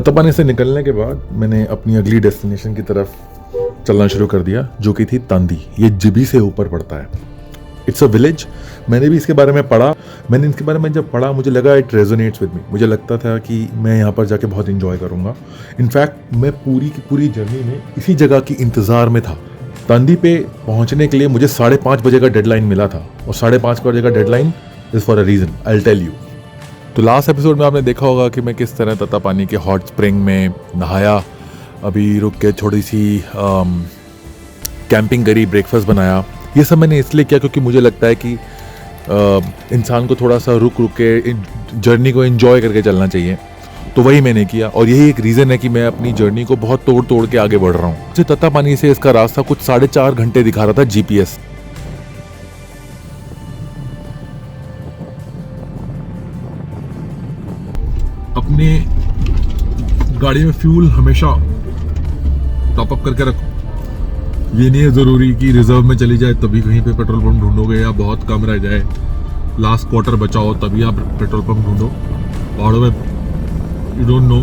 तत्तापानी से निकलने के बाद मैंने अपनी अगली डेस्टिनेशन की तरफ चलना शुरू कर दिया, जो कि थी तांदी। ये जिबी से ऊपर पड़ता है। It's a village. मैंने भी इसके बारे में पढ़ा। मैंने इसके बारे में जब पढ़ा मुझे लगा इट रेजोनेट्स विद मी। मुझे लगता था कि मैं यहाँ पर जाके बहुत इंजॉय करूँगा। इनफैक्ट मैं पूरी की पूरी जर्नी में इसी जगह की इंतज़ार में था। तांदी पे पहुँचने के लिए मुझे 5:30 बजे का डेडलाइन मिला था, और 5:30 बजे का deadline is for a reason, I will tell you. तो लास्ट एपिसोड में आपने देखा होगा कि मैं किस तरह तत्तापानी के हॉट स्प्रिंग में नहाया, अभी रुक के थोड़ी सी कैंपिंग करी, ब्रेकफास्ट बनाया। ये सब मैंने इसलिए किया क्योंकि मुझे लगता है कि इंसान को थोड़ा सा रुक रुक के जर्नी को एंजॉय करके चलना चाहिए। तो वही मैंने किया, और यही एक रीज़न है कि मैं अपनी जर्नी को बहुत तोड़ तोड़ के आगे बढ़ रहा हूँ। मुझे तत्तापानी से इसका रास्ता कुछ 4.5 घंटे दिखा रहा था जीपीएस। अपने गाड़ी में फ्यूल हमेशा टॉप अप करके रखो। ये नहीं है ज़रूरी कि रिजर्व में चली जाए तभी कहीं पे पेट्रोल पंप ढूंढोगे, या बहुत कम रह जाए, लास्ट क्वार्टर बचाओ तभी आप पेट्रोल पंप ढूंढो। पहाड़ों में यू डोंट नो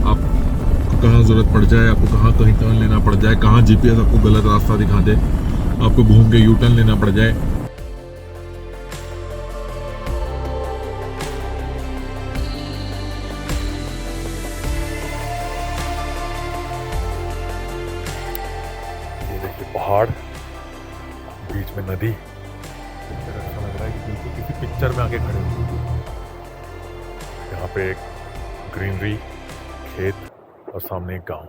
आपको कहाँ ज़रूरत पड़ जाए, आपको कहाँ कहीं टर्न लेना पड़ जाए, कहाँ जीपीएस आपको गलत रास्ता दिखा दे, आपको घूम के यू टर्न लेना पड़ जाए। पहाड़, बीच में नदी। ऐसा लग रहा है कि बिल्कुल किसी पिक्चर में आके खड़े हुए। यहाँ पे एक ग्रीनरी, खेत और सामने एक गांव।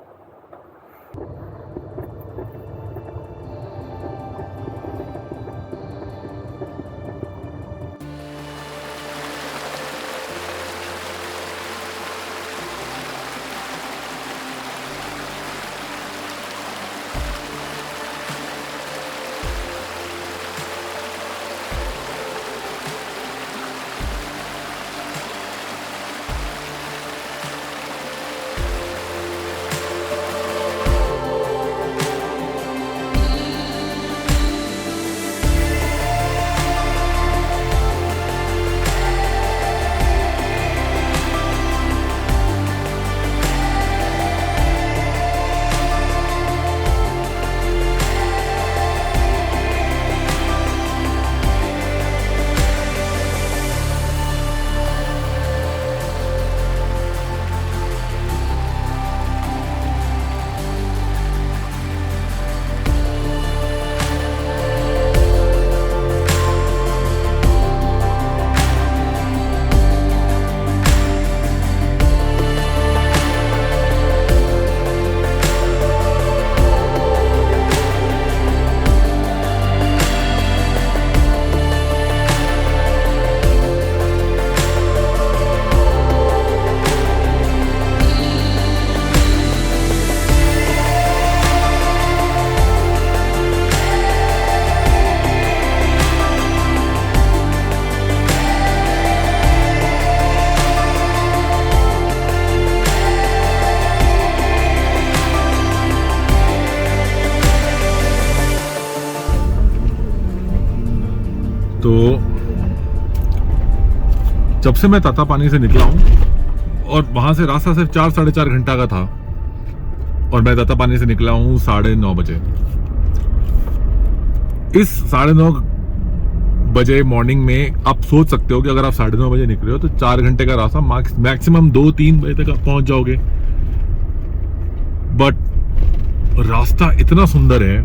तो जब से मैं तत्तापानी से निकला हूँ, और वहां से रास्ता सिर्फ 4-4.5 घंटा का था, और मैं तत्तापानी से निकला हूँ 9:30 बजे। इस 9:30 बजे मॉर्निंग में आप सोच सकते हो कि अगर आप 9:30 बजे निकले हो तो 4 घंटे का रास्ता मैक्सिमम 2-3 बजे तक आप पहुंच जाओगे। बट रास्ता इतना सुंदर है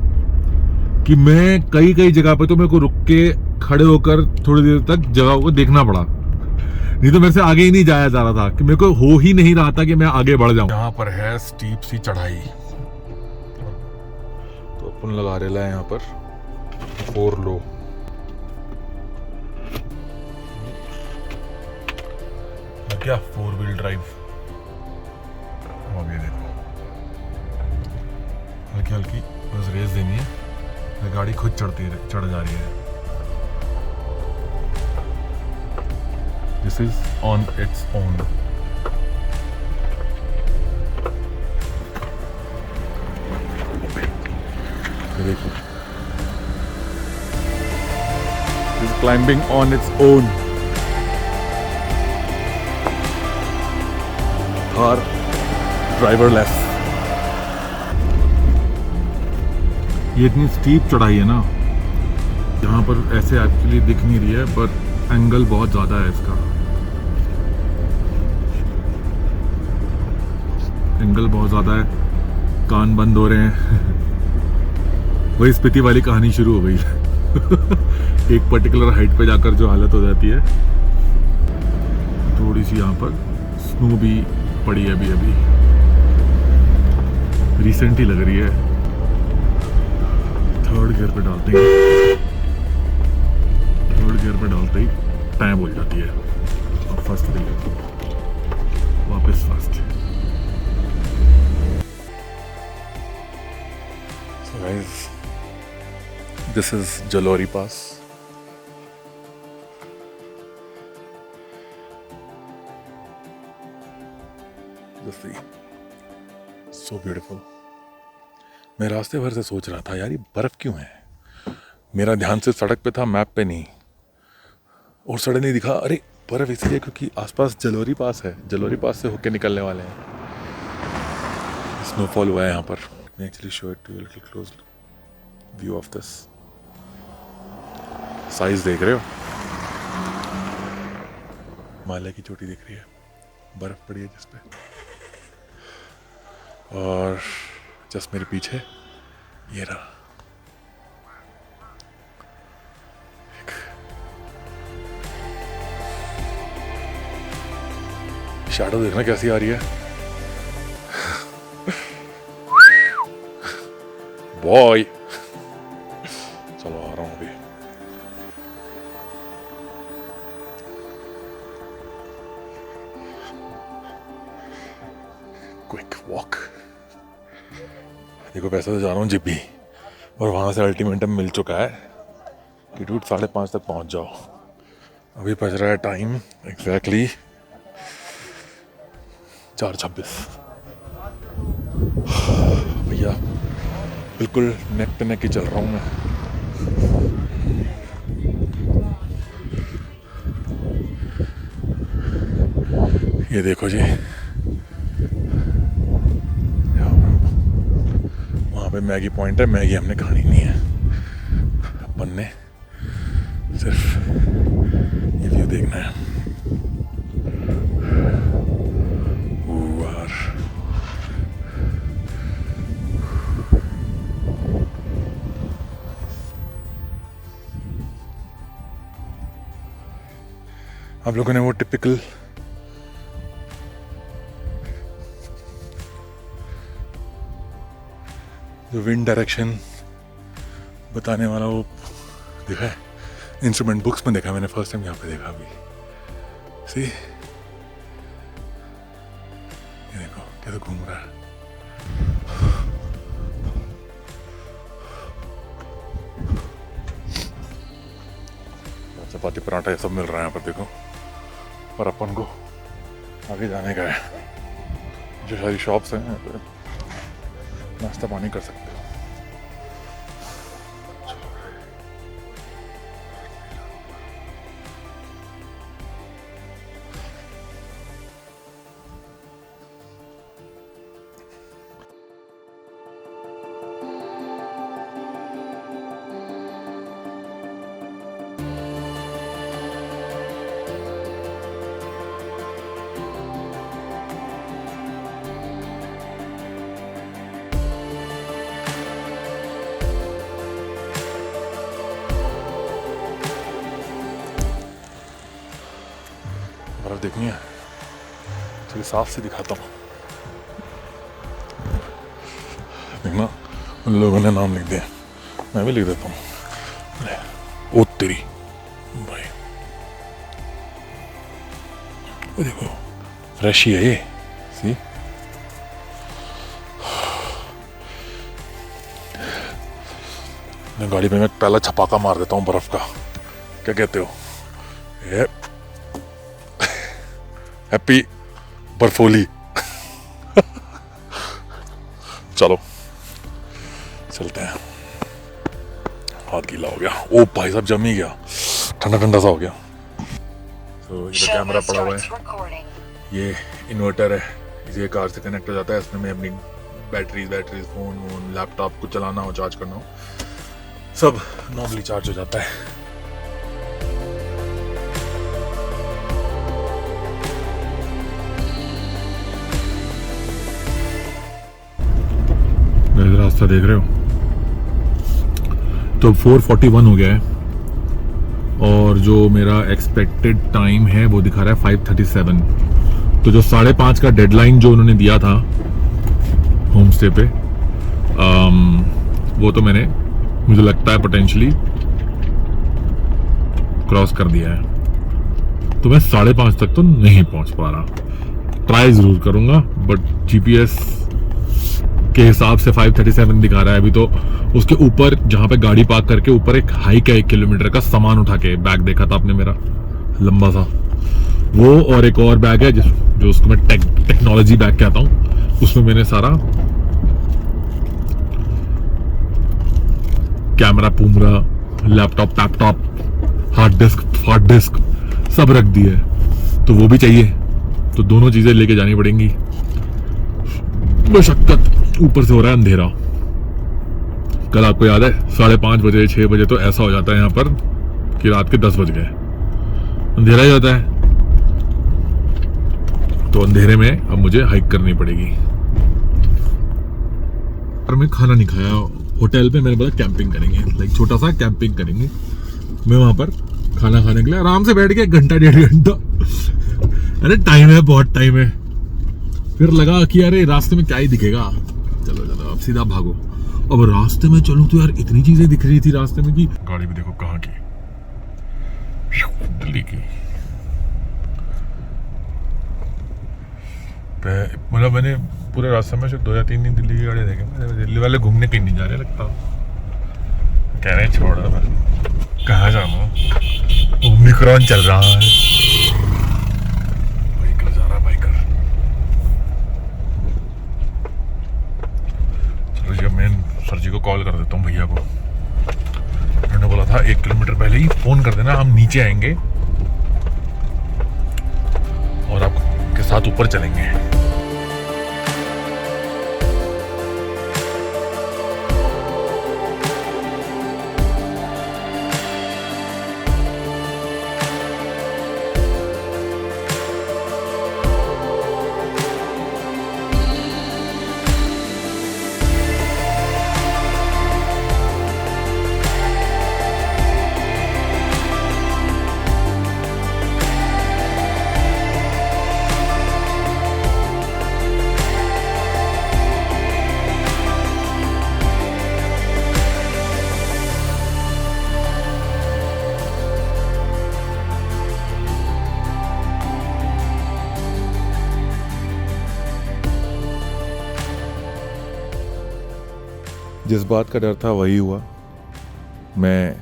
कि मैं कई जगह पे तो मेरे को रुक के खड़े होकर थोड़ी देर तक जगह को देखना पड़ा, नहीं तो मेरे से आगे ही नहीं जाया जा रहा था, कि मेरे को हो ही नहीं रहा था कि मैं आगे बढ़ जाऊं। यहाँ पर है स्टीप सी चढ़ाई, तो अपन लगा रेला है यहाँ पर 4 लो। क्या 4 व्हील ड्राइव। अब ये देखो हल्की हल्की बस रेस देनी है, गाड़ी खुद चढ़ जा रही है। This is on its own. देखो this climbing on its own. Thar driverless. ये इतनी स्टीप चढ़ाई है ना, यहाँ पर ऐसे एक्चुअली दिख नहीं रही है, बट एंगल बहुत ज़्यादा है इसका। एंगल बहुत ज़्यादा है, कान बंद हो रहे हैं। वही स्पीति वाली कहानी शुरू हो गई है। एक पर्टिकुलर हाइट पे जाकर जो हालत हो जाती है। थोड़ी सी यहाँ पर स्नो भी पड़ी है अभी अभी, रिसेंट ही लग रही है। थर्ड गियर पे डालते ही टाइम बोल जाती है, और फर्स्ट पे वापस first. So guys, this is Jalori Pass. The sea, so beautiful. मैं रास्ते भर से सोच रहा था यार ये बर्फ क्यों है। मेरा ध्यान सिर्फ सड़क पे था, मैप पे नहीं। और सडनली दिखा, अरे बर्फ इसलिए क्योंकि आसपास जलोरी पास है, जलोरी पास से होके निकलने वाले हैं। स्नोफॉल हुआ है यहाँ पर। मैं actually show it to you little close view of this. Size देख रहे हो, हिमालय की चोटी दिख रही है, बर्फ पड़ी है जिस पे। और जस्ट मेरे पीछे ये रहा, शैडो देखना कैसी आ रही है। बॉय चलो आ रहा हूँ अभी। Quick walk. देखो पैसे तो जा रहा हूँ जिब्बी, और वहां से अल्टीमेटम मिल चुका है कि डूड 5:30 तक पहुंच जाओ। अभी बज रहा है टाइम एग्जैक्टली 4:26। भैया बिल्कुल नेक पे नेक ही चल रहा हूँ मैं। ये देखो जी, वहाँ पे मैगी पॉइंट है, मैगी हमने खानी नहीं है, अपन ने सिर्फ ये व्यू देखना है। आप लोगों ने वो टिपिकल जो विंड डायरेक्शन बताने वाला वो देखा है, इंस्ट्रूमेंट बुक्स में देखा, मैंने फर्स्ट टाइम यहाँ पे देखा अभी। सी ये देखो कैसे घूम रहा है। चपाती पराठा ये सब मिल रहा है यहाँ पर देखो, पर अपन को आगे जाने का है। जो सारी शॉप्स हैं नाश्ता पानी कर सकते हो। बर्फ देखनी है, थोड़ी साफ से दिखाता हूँ। देखना उन लोगों ने नाम लिख दिया, मैं भी लिख देता हूँ। ओ तेरी भाई, वो देखो फ्रेश ही है ये। सी मैं गाड़ी में मैं पहला छपाका मार देता हूँ बर्फ का, क्या कहते हो? ये हैप्पी बर्फोली। चलो चलते हैं। हाथ गीला हो गया, ओ भाई साहब जम ही गया, ठंडा ठंडा सा हो गया। तो ये कैमरा पड़ा हुआ है, ये इन्वर्टर है, ये कार से कनेक्ट हो जाता है। इसमें मैं अपनी बैटरी फ़ोन वोन लैपटॉप कुछ चलाना हो, चार्ज करना हो, सब नॉर्मली चार्ज हो जाता है। रास्ता देख रहे हो तो 4:41 हो गया है और जो मेरा एक्सपेक्टेड टाइम है वो दिखा रहा है 5:37। तो जो 5:30 का डेडलाइन जो उन्होंने दिया था होम स्टे पे, वो तो मैंने, मुझे लगता है पोटेंशियली क्रॉस कर दिया है। तो मैं 5:30 तक तो नहीं पहुंच पा रहा। ट्राई जरूर करूंगा बट जीपीएस के हिसाब से 5:37 दिखा रहा है अभी। तो उसके ऊपर जहां पे गाड़ी पार्क करके ऊपर एक हाइक है 1 किलोमीटर का, सामान उठा के, बैग देखा था आपने मेरा लंबा सा, वो और एक और बैग है जो उसको मैं टेक्नोलॉजी बैग कहता हूं। उसमें मैंने सारा कैमरा पूमरा, लैपटॉप हार्ड डिस्क सब रख दिए, तो वो भी चाहिए। तो दोनों चीजें लेके जानी पड़ेंगी। मशक्कत, ऊपर से हो रहा है अंधेरा। कल आपको याद है 5:30 बजे 6 बजे तो ऐसा हो जाता है यहाँ पर कि रात के 10 बज गए, अंधेरा ही होता है। तो अंधेरे में अब मुझे हाइक करनी पड़ेगी। और मैं खाना नहीं खाया होटल पे, मैंने बोला कैंपिंग करेंगे, लाइक छोटा सा कैंपिंग करेंगे। मैं वहां पर खाना खाने के लिए आराम से बैठ के 1-1.5 घंटा, अरे टाइम है, बहुत टाइम है। फिर लगा कि अरे रास्ते में क्या ही दिखेगा, चलो अब सीधा भागो। अब रास्ते में चलूं तो यार इतनी चीजें दिख रही थी रास्ते में कि गाड़ी भी देखो कहाँ की, दिल्ली की। मतलब मैंने पूरे रास्ते में सिर्फ 2 या 3 दिन दिल्ली की गाड़ी देखे। दिल्ली वाले घूमने कहीं नहीं जा रहे लगता, कह रहे छोड़ रहा मैं कहाँ जाऊँ, ओमिक्रॉन चल रहा है। बाइकर जा रहा है, बाइकर। चलो जी, मैं सर जी को कॉल कर देता हूँ, भैया को। उन्होंने बोला था 1 किलोमीटर पहले ही फोन कर देना, हम नीचे आएंगे और आपके साथ ऊपर चलेंगे। जिस बात का डर था वही हुआ। मैं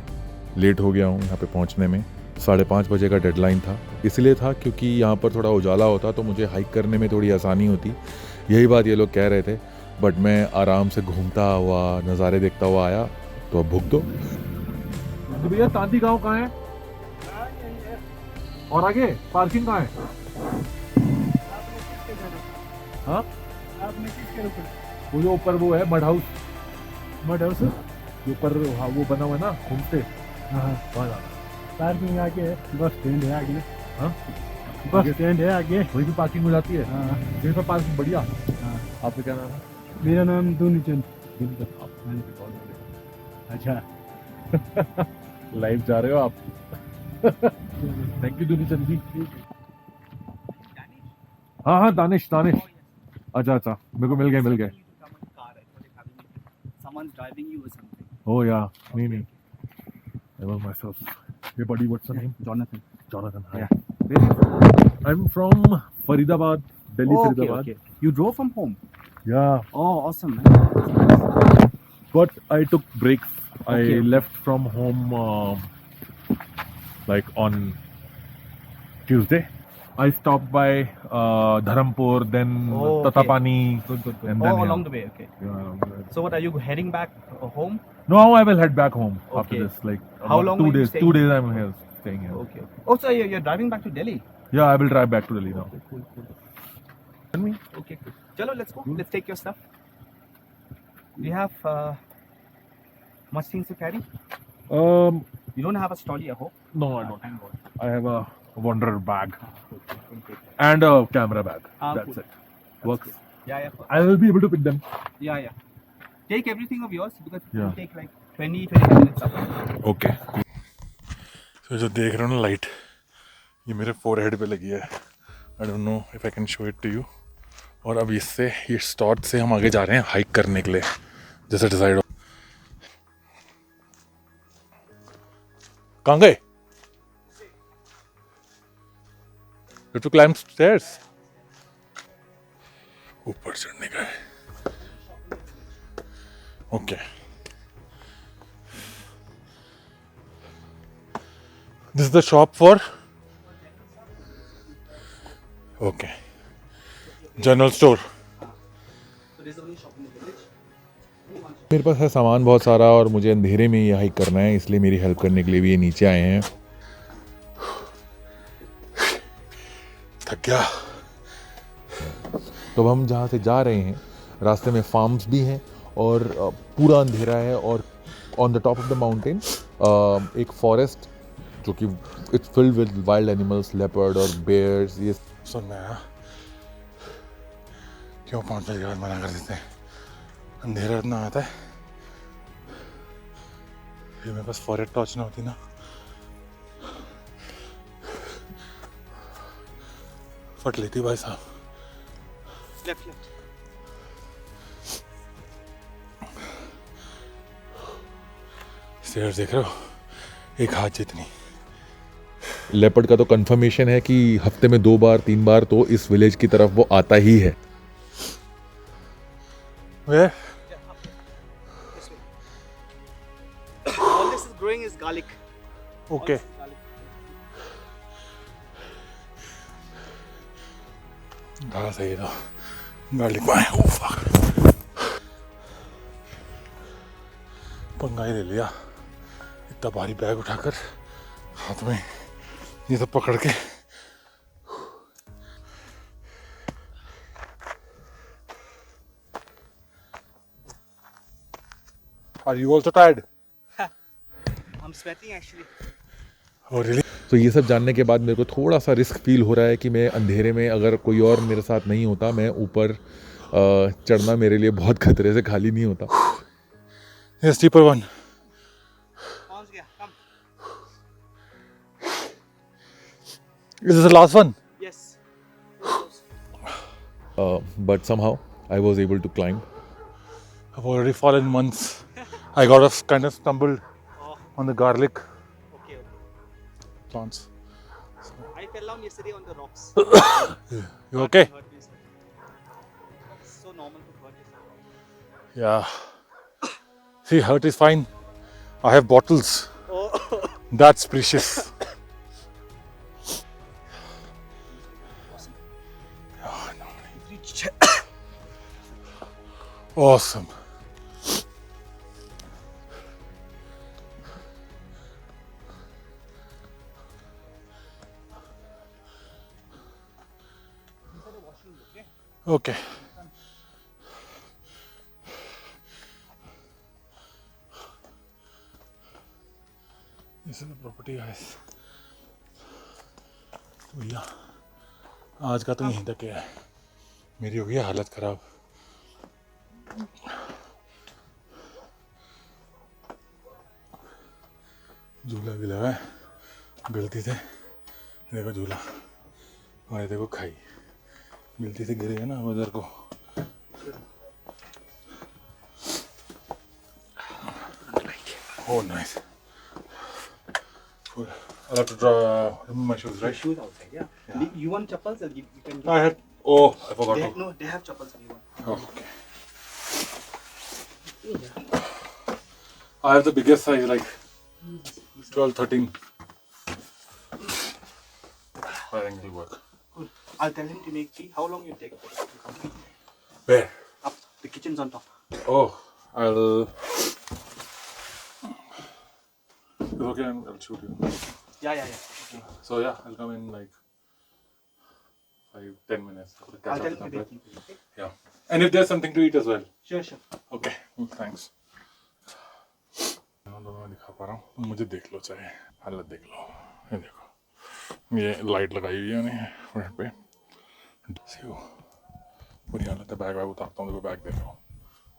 लेट हो गया हूँ यहाँ पे पहुँचने में। 5:30 बजे का डेडलाइन था, इसलिए था क्योंकि यहाँ पर थोड़ा उजाला होता तो मुझे हाइक करने में थोड़ी आसानी होती। यही बात ये लोग कह रहे थे, बट मैं आराम से घूमता हुआ, नज़ारे देखता हुआ आया। तो अब भुग दो। तो भैया तांती गाँव कहाँ है? और आगे पार्किंग कहाँ है? हाँ, वो जो ऊपर वो है मड हाउस जो ऊपर वो बना हुआ है ना, घूमते। हाँ, वहाँ जाना। पार्किंग आगे है, बस स्टैंड है आगे। हाँ, बस स्टैंड है आगे, वही भी पार्किंग हो जाती है। हाँ, ये सब पार्किंग बढ़िया। हाँ। आपका क्या नाम है? मेरा नाम दुनीचंद। अच्छा लाइव जा रहे हो आप? थैंक यू दुनीचंद जी। हाँ, दानिश। अच्छा, मेरे को मिल गए। Someone's driving you or something. Oh yeah, नहीं. I was myself. Hey buddy, what's your name? Jonathan. Hi. Yeah. Where are you? I'm from Faridabad, Delhi, Oh, Faridabad. okay. You drove from home? Yeah, Oh, awesome, man. but I took breaks. I Okay. left from home like on Tuesday. I stopped by Dharampur, then Oh, okay. Tatapani. Good. And then Along the way, okay. Yeah, along the way. So what, are you heading back home? No, I will head back home after Okay. this. Like How about long 2 will you days. stay 2 here? days I'm here, staying here. Okay. Oh, so you're driving back to Delhi? Yeah, I will drive back to Delhi now. Cool. me? Okay. Chalo, let's go. Let's take your stuff. Do you have much things to carry? You don't have a trolley, I hope. No, I don't. Thank God. I have a wanderer bag Okay, we'll take it. and a camera bag. That's cool. it. Works. Good. Yeah. I will be able to pick them. Yeah. Take everything of yours because it Yeah. will take like 20-25 minutes up. Okay. So जो देख रहे हो ना light, ये मेरे forehead पे लगी है. I don't know if I can show it to you. और अब इससे ये स्टॉट से हम आगे जा रहे हैं हाइक करने के लिए, जैसे डिसाइड हो. कहाँ गए? You have to climb stairs. ऊपर चढ़ने का है. Okay. This is the shop for. Okay. General store. मेरे पास है सामान बहुत सारा और मुझे अंधेरे में ये हाइक करना है, इसलिए मेरी हेल्प करने के लिए भी ये नीचे आए हैं. थक गया. तो अब हम जहाँ से जा रहे हैं रास्ते में फार्म्स भी हैं और पूरा अंधेरा है और on the top of the mountain एक फॉरेस्ट जो कि it's filled with wild animals, leopard और बेयर्स. ये सुन में आया क्यों 5 बजे के बाद मना कर देते हैं. अंधेरा इतना आता है. ये मेरे पास फॉरेस्ट टॉर्च ना होती ना, फट लेती भाई साहब. Left. स्टेयर्स देख रहे हो, एक हाथ जितनी. लेपर्ड का तो कंफर्मेशन है कि हफ्ते में 2 बार 3 बार तो इस विलेज की तरफ वो आता ही है. Where? All this is growing is garlic. Okay. दादा सही था. गार्लिक पाए. पंगा ही ले लिया. इतना भारी बैग उठाकर हाथ में ये सब पकड़ के. Are you also tired? I'm sweating actually. Oh really? तो ये सब जानने के बाद मेरे को थोड़ा सा रिस्क फील हो रहा है कि मैं अंधेरे में अगर कोई और मेरे साथ नहीं होता, मैं ऊपर चढ़ना मेरे लिए बहुत खतरे से खाली नहीं होता. Yes, steeper one. पहुंच गया. Come. Is this the last one? Yes. But somehow I was able to climb. I've already fallen once. I got off, kind of stumbled on the garlic Okay. plants. I fell down yesterday on the rocks. You okay? Hurt myself. It's so normal to hurt yourself. Yeah. See, hurt is fine. I have bottles. Oh. That's precious. Awesome. Okay. This is the property, guys. भैया आज का तो यहीं तक है. मेरी हो गई हालत खराब. झूला भी लगा है गलती से. देखो झूला और ये देखो खाई. गलती से गिरे है ना उधर को. Oh nice. Cool. I'll have to remove my shoes, right? Shoes outside, yeah. You want chappals? You can give. I had. Oh, I forgot. No, they have chappals if you want. Oh, okay. I have the biggest size, like 12, 13. I think it'll work. Cool. I'll tell him to make tea. How long you take? Where? Up. The kitchen's on top. Oh, I'll. It's okay, I'll shoot you. Yeah. Okay. So yeah, I'll come in like 5-10 minutes. I'll tell you the keep it, okay? Yeah. And if there's something to eat as well. Sure, sure. Okay. Thanks. दोनों में दिखा पा रहा हूँ, तुम मुझे देख लो, चाहे हालत देख लो। ये देखो, ये लाइट लगाई हुई है उन्हें फ्रंट पे। सी वो पूरी हालत है। बैग उतारता हूँ, देखो बैग देख लो,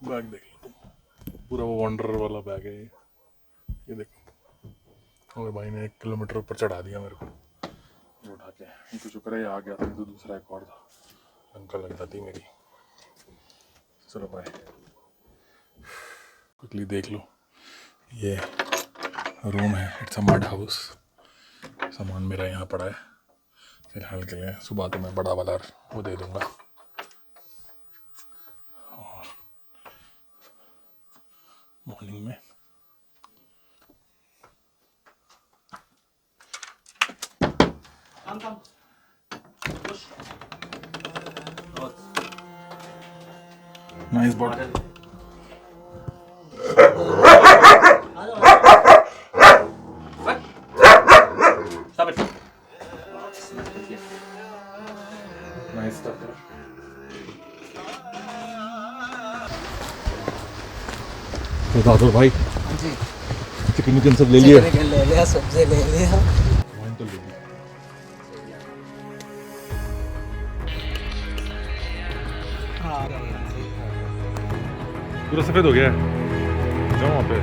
बैग देख लो तुम, पूरा वो वंडर वाला बैग है ये देखो। और भाई ने 1 किलोमीटर ऊपर चढ़ा दिया मेरे को ये उठा के। इनको शुक्र है ये आ गया था, तो दूसरा एक और था, अंकल लग जाती मेरी। चलो बाय। क्विकली देख लो, ये रूम है, इट्स अ मड हाउस। सामान मेरा यहाँ पड़ा है फिलहाल के लिए, सुबह तो मैं बड़ा वाला वो दे दूँगा। और मॉर्निंग में Come. Push. Nice bottle. Stop it. Nice stuff. तो दादर भाई जी चिकन विकन सब ले लिए? चिकन ले लिया, सब्जी ले लिया। वाइन तो ले ली। पूरा सफेद हो गया है, जाओ वहाँ पे।